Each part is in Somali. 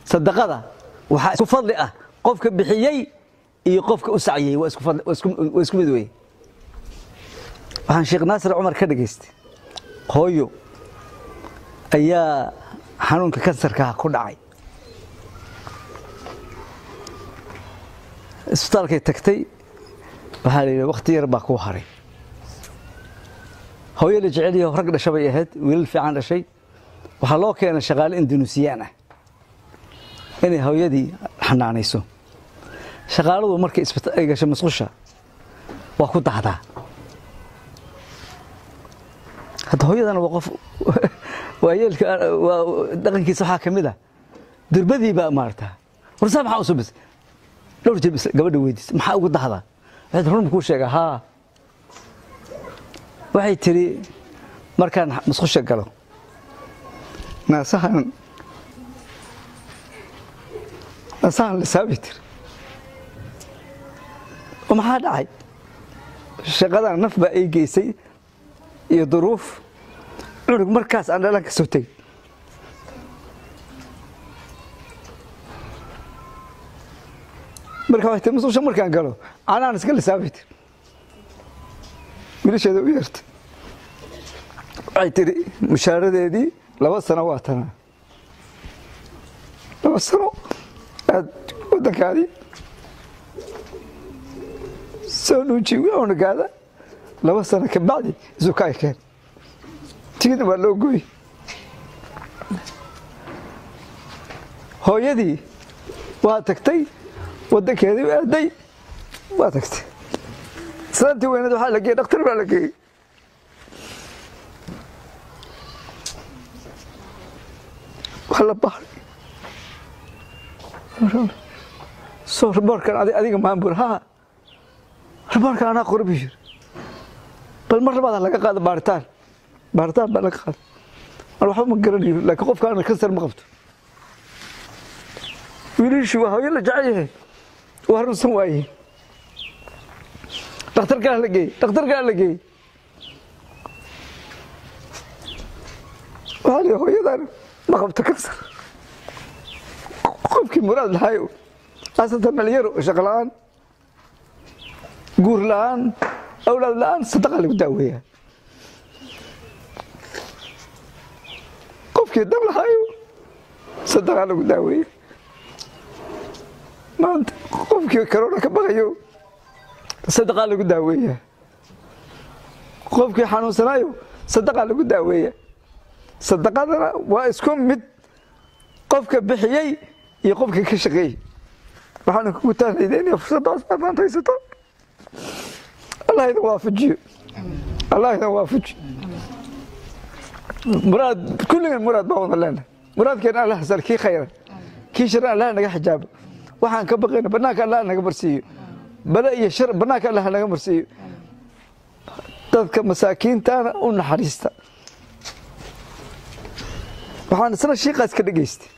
صدقة وحاسك فضل قفك بحيي يقفك أسعيه واسكو مدوي وحن شيخ ناصر عمر كدقيست هويو أيا حنونك كسر كها كل عاي اسبتالك تكتي وهذه وقت يربى كوهري هويو اللي جعليه رقد شبيهات ويلفي عن شيء وحلو كان شغال اندونيسيانه إني هويدي حنانيسو شغالو markay ay gasho masqusha waa ku daxdaa hada hooyadan waa qof waayelka dhaqankiisa waxa kamid ah dirbadii ba maarta warsa maxaa u subis dhowr jeer gabadha weydiis maxaa ugu daxdaa waxay run ku sheega ha waxay tiri markaan masqusha galo naasahan لسابتر وما حد عاي شغلنا نفبا اي جيسي يا ظروف عرق مركز انا لك سوتي مركز واحد مصوش مركان قالوا انا نسكل ثابت ليش هذا ويرت اي تري مشاردتي 2 سنوات انا 2 سنوات ودكادي سولوجي وانا قاعده 2 سنه كبعدي زكاي كان تيجي ولا قوي هويدي واتكتي ودكادي وادي واتكتي سنتي وين دوحه لقي دكتور ولا لقي ولا بحر صور ربارك أديك ما أمبر ها ربارك أنا قرب يجر بالمرة بعد لقى قاد بارتان بلقى قاد أروح من قرني لكن خوف كان كسر مغبط ويلي شو هاي اللي جايه وهرب سواي دكتور قال لقي وهذا هو يدار مغبط كسر قفكي مراد الهايو أساسا مليار شغلان قور لان أولاد لان صدق اللي بداويها قفكي دم الهايو صدق اللي بداويها ما أنت قفكي كورونا كبغيو صدق اللي بداويها قفكي حنون سنايو صدق اللي بداويها صدق هذا واسكم مد قفك بحيي يقفك كشقي waxaan ku taanayeen fursadaas baan haysato Allah idin waafajiyo murad kulligan murad baan leenahay muradkeena Allah salkii khayr kii shar Allah naga xijaab waxaan ka baqayna banaanka Allah naga marsiyo bala iyo shar banaanka Allah naga marsiyo dadka masaakiintaana u naxariista waxaan isna shiiqaas ka dhageystay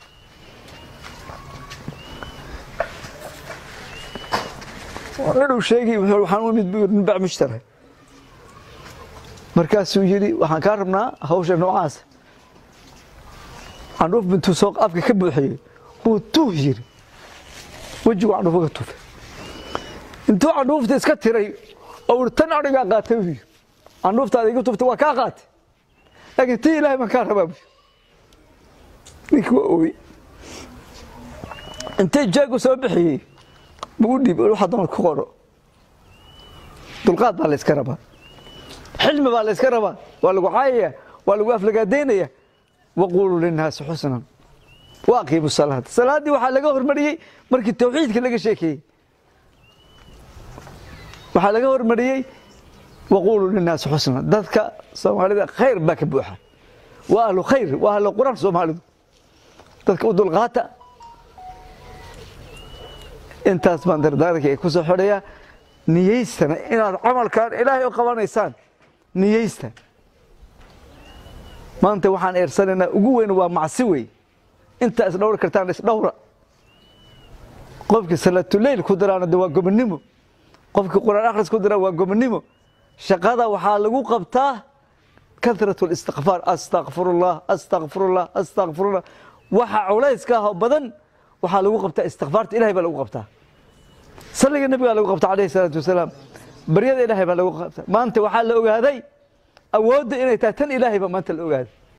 وأنا وشيء وحنون نبع مشتري مركز سويري وحنكرمنا هوش نوعاس عنروف بنتو سوق أفك كبر حي هو توهير وجوا عنروف قطوف انتو عنروف تسكتري أو تنعرق قاتوي عنروف تادي قطوف توكاقات لكن تي لا مكان رباب نكوي انت جاكو سبحي بودي بقول واحد ضمن كورو دلقات بالاسكربا حلم بالاسكربا ولا وعايه ولا وقف لقادينيه وقولوا للناس حسنا واقيموا الصلاه دي waxaa laga hormariyay markii tawxiidka laga sheekay waxaa laga hormariyay وقولوا للناس حسنا dadka Soomaalida khayr baa ka buuxa waa ahlu khayr waa ahlu quraan Soomaalidu dadka u dulqaata intaas baan dardaarkay ku soo xoraya niyeysana inaad amalkan Ilaahay u qabanaysaan niyeysta maanta waxaan eersanayna ugu weyn waa macsi weey inta is dhowr kartaan is dhowra qofka salaatul leyl ku daraana waa gobonimo qofka quraan akhris ku dara waa gobonimo shaqada waxaa lagu qabtaa kathratul istighfar astaghfirullah waxa culayska badan waxaa lagu qabtaa istikfaarta ilaahay baa lagu qabtaa salliga nabiga lagu qabtaa calayhi salaatu wasalaam baryada ilaahay baa lagu qabtaa maanta waxaa la ogaaday awoodda inay tahay tan ilaahay baa maanta la ogaaday